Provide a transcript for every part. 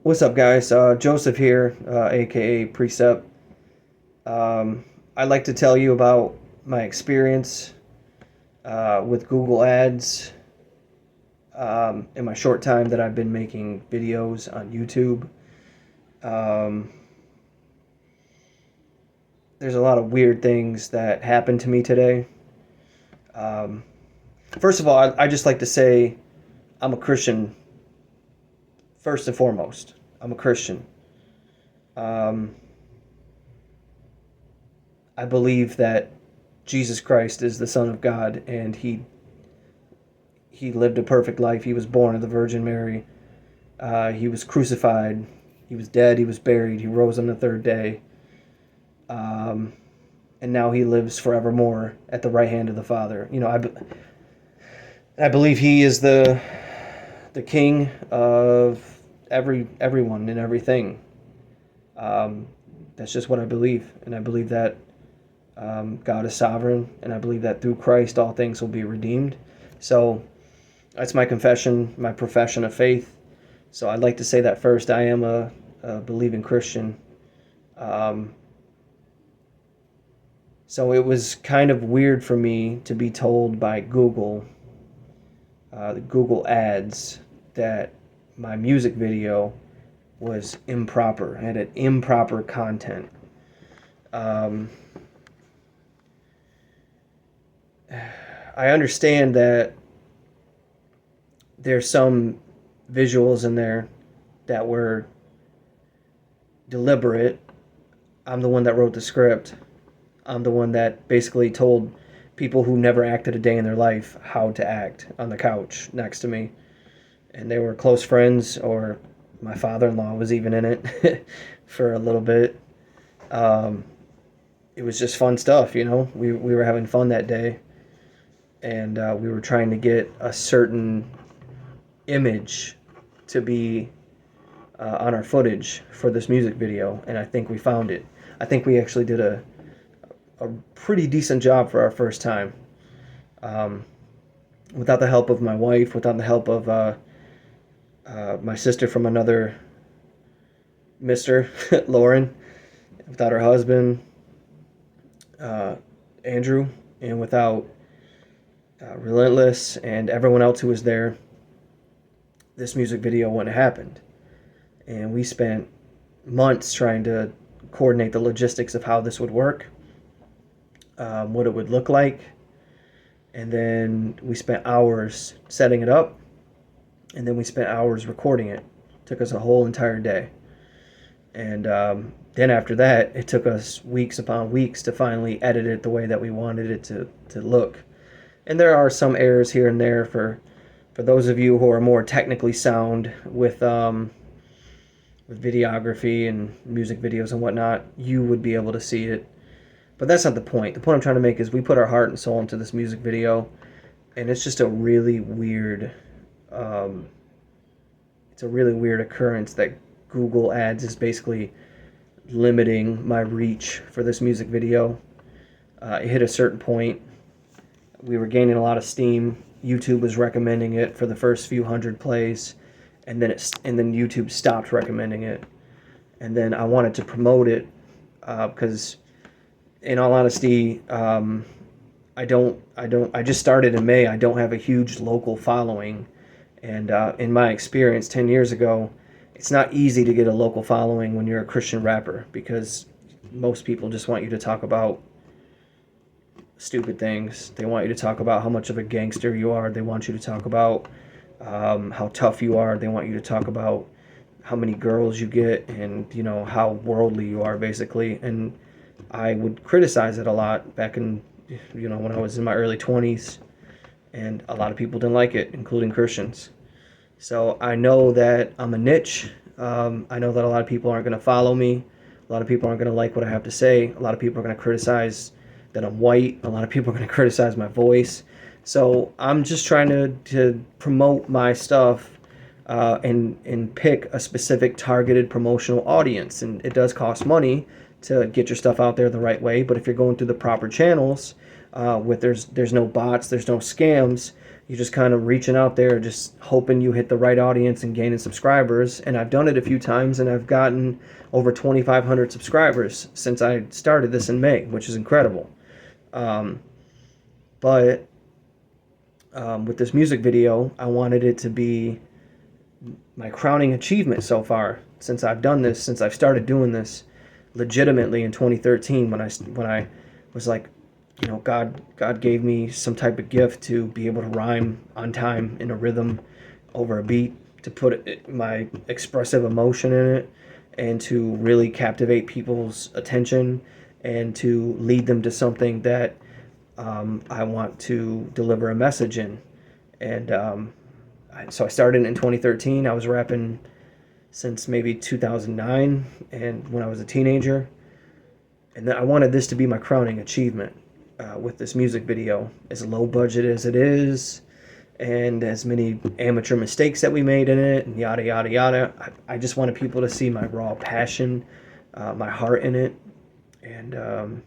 What's up, guys? Joseph here, aka Precept. I'd like to tell you about my experience with Google Ads in my short time that I've been making videos on YouTube. Um, there's a lot of weird things that happened to me today. Um, First of all, I just like to say I'm a Christian first and foremost. I'm a Christian. Um, I believe that Jesus Christ is the Son of God, and he lived a perfect life. He was born of the Virgin Mary. He was crucified. He was dead. He was buried. He rose on the third day, um, and now he lives forevermore at the right hand of the Father. I believe he is the King of everyone and everything. Um, that's just what I believe, and I believe that God is sovereign, and I believe that through Christ all things will be redeemed. So that's my confession, my profession of faith. So I'd like to say that first. I am a believing Christian. Um, so it was kind of weird for me to be told by Google, the Google Ads, that my music video was improper, had an improper content. Um, I understand that there's some visuals in there that were deliberate. I'm the one that wrote the script. I'm the one that basically told people who never acted a day in their life how to act on the couch next to me. And they were close friends, or my father-in-law was even in it for a little bit. Um, it was just fun stuff, you know. We were having fun that day, and we were trying to get a certain image to be on our footage for this music video, and I think we found it. I think we actually did a pretty decent job for our first time. Um, Without the help of my wife, without the help of my sister from another Mr. Lauren, without her husband, uh, Andrew, and without Relentless and everyone else who was there, this music video wouldn't have happened. And we spent months trying to coordinate the logistics of how this would work, what it would look like, and then we spent hours setting it up, and then we spent hours recording it. It took us a whole entire day. And then after that, it took us weeks upon weeks to finally edit it the way that we wanted it to look. And there are some errors here and there for those of you who are more technically sound with videography and music videos and whatnot. You would be able to see it. But that's not the point. The point I'm trying to make is we put our heart and soul into this music video, and it's just a really weird, it's a really weird occurrence that Google Ads is basically limiting my reach for this music video. It hit a certain point. We were gaining a lot of steam. YouTube was recommending it for the first few hundred plays, and then YouTube stopped recommending it. And then I wanted to promote it because, in all honesty, I just started in May. I don't have a huge local following, and in my experience 10 years ago, it's not easy to get a local following when you're a Christian rapper, because most people just want you to talk about stupid things. They want you to talk about how much of a gangster you are. They want you to talk about how tough you are. They want you to talk about how many girls you get, and how worldly you are, basically. And I would criticize it a lot back in when I was in my early 20s, and a lot of people didn't like it, including Christians. So I know that I'm a niche. I know that a lot of people aren't going to follow me. A lot of people aren't going to like what I have to say. A lot of people are going to criticize that I'm white. A lot of people are going to criticize my voice. So I'm just trying to promote my stuff and pick a specific targeted promotional audience. And it does cost money to get your stuff out there the right way. But if you're going through the proper channels, there's no bots, there's no scams, You're just kind of reaching out there, just hoping you hit the right audience and gaining subscribers. And I've done it a few times, and I've gotten over 2,500 subscribers since I started this in May, which is incredible. But with this music video, I wanted it to be my crowning achievement so far since I've done this, since I've started doing this legitimately in 2013, when I was like, you know, God gave me some type of gift to be able to rhyme on time in a rhythm over a beat, to put my expressive emotion in it, and to really captivate people's attention and to lead them to something that I want to deliver a message in. And so I started in 2013. I was rapping since maybe 2009, and when I was a teenager. And then I wanted this to be my crowning achievement with this music video, as low budget as it is, and as many amateur mistakes that we made in it, and yada yada yada. I just wanted people to see my raw passion, my heart in it, and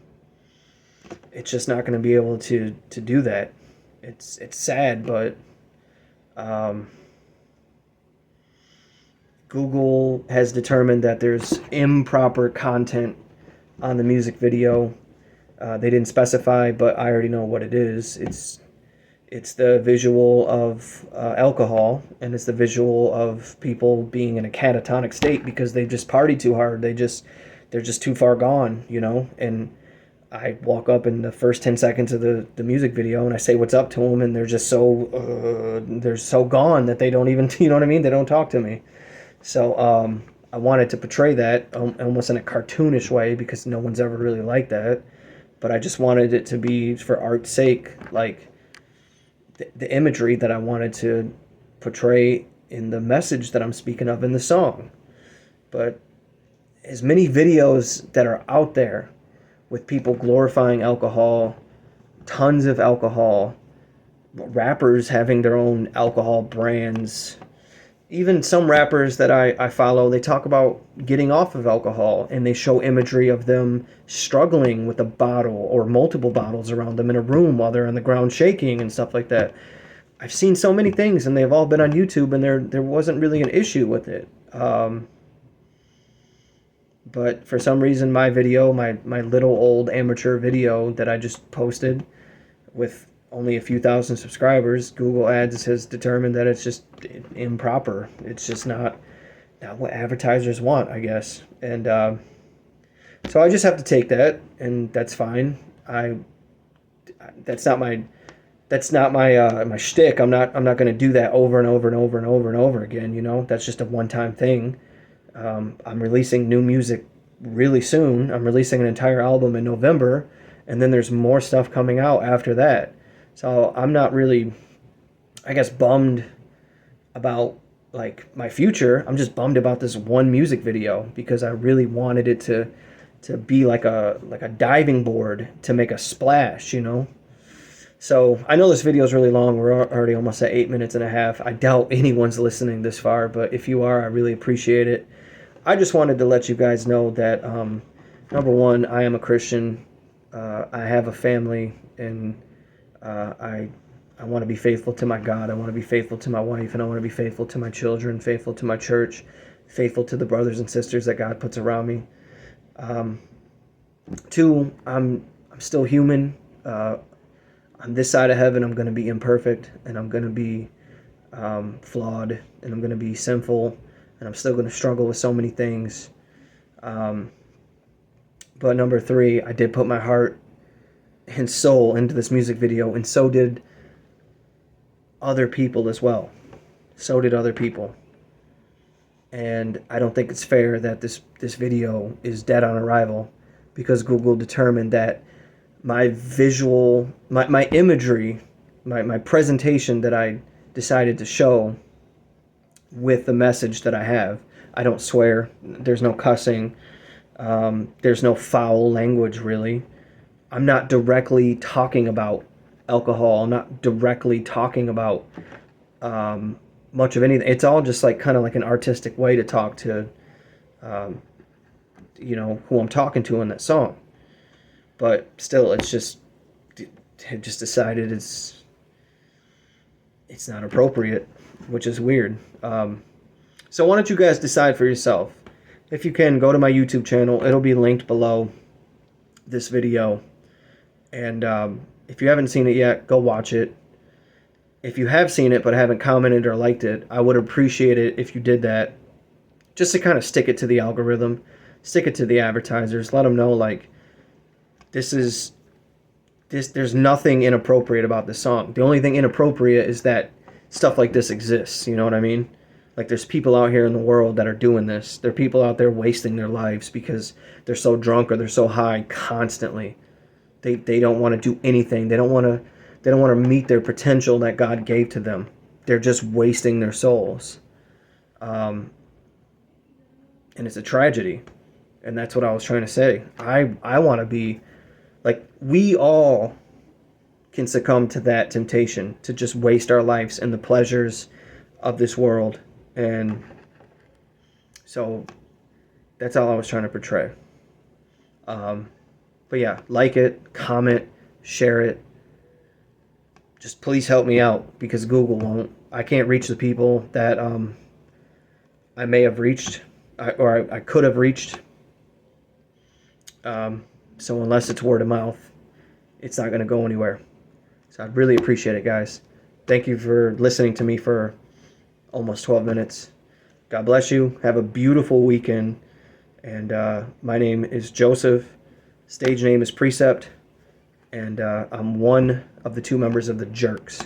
it's just not going to be able to do that. It's sad, but Google has determined that there's improper content on the music video. They didn't specify, but I already know what it is. It's the visual of alcohol, and it's the visual of people being in a catatonic state because they just partied too hard. They're just too far gone, you know. And I walk up in the first 10 seconds of the music video and I say what's up to them, and they're just they're so gone that they don't even, you know what I mean? They don't talk to me. So I wanted to portray that almost in a cartoonish way, because no one's ever really liked that. But I just wanted it to be, for art's sake, like the imagery that I wanted to portray in the message that I'm speaking of in the song. But as many videos that are out there with people glorifying alcohol, tons of alcohol, rappers having their own alcohol brands, even some rappers that I follow, they talk about getting off of alcohol, and they show imagery of them struggling with a bottle or multiple bottles around them in a room while they're on the ground shaking and stuff like that. I've seen so many things, and they've all been on YouTube, and there wasn't really an issue with it. But for some reason, my video, my little old amateur video that I just posted with only a few thousand subscribers, Google Ads has determined that it's just improper. It's just not what advertisers want, I guess. And so I just have to take that, and that's fine. That's not my my shtick. I'm not going to do that over and over and over and over and over again. You know, that's just a one-time thing. I'm releasing new music really soon. I'm releasing an entire album in November, and then there's more stuff coming out after that. So I'm not really, I guess, bummed about like my future. I'm just bummed about this one music video, because I really wanted it to be like a diving board to make a splash, you know. So I know this video is really long. We're already almost at 8 minutes and a half. I doubt anyone's listening this far, but if you are, I really appreciate it. I just wanted to let you guys know that, number one, I am a Christian. I have a family, and I want to be faithful to my God. I want to be faithful to my wife, and I want to be faithful to my children, faithful to my church, faithful to the brothers and sisters that God puts around me. Two, I'm still human. On this side of heaven, I'm going to be imperfect, and I'm going to be flawed, and I'm going to be sinful, and I'm still going to struggle with so many things. But number three, I did put my heart and soul into this music video, and so did other people as well. So did other people. And I don't think it's fair that this video is dead on arrival, because Google determined that my visual, my imagery, my presentation that I decided to show with the message that I have. I don't swear. There's no cussing. There's no foul language, really. I'm not directly talking about alcohol. I'm not directly talking about much of anything. It's all just like kind of like an artistic way to talk to, you know, who I'm talking to in that song. But still, it's just decided it's not appropriate, which is weird. So why don't you guys decide for yourself? If you can, go to my YouTube channel. It'll be linked below this video. And if you haven't seen it yet, go watch it. If you have seen it but haven't commented or liked it, I would appreciate it if you did that. Just to kind of stick it to the algorithm, stick it to the advertisers, let them know, like, there's nothing inappropriate about this song. The only thing inappropriate is that stuff like this exists, you know what I mean? Like, there's people out here in the world that are doing this. There are people out there wasting their lives because they're so drunk or they're so high constantly. They don't want to do anything. They don't want to meet their potential that God gave to them. They're just wasting their souls. And it's a tragedy. And that's what I was trying to say. I want to be, like, we all can succumb to that temptation to just waste our lives in the pleasures of this world. And so that's all I was trying to portray. But yeah, like it, comment, share it. Just please help me out, because Google won't. I can't reach the people that I may have reached, or I could have reached. So unless it's word of mouth, it's not going to go anywhere. So I'd really appreciate it, guys. Thank you for listening to me for almost 12 minutes. God bless you. Have a beautiful weekend. And my name is Joseph. Stage name is Precept. And I'm one of the 2 members of the Jerks.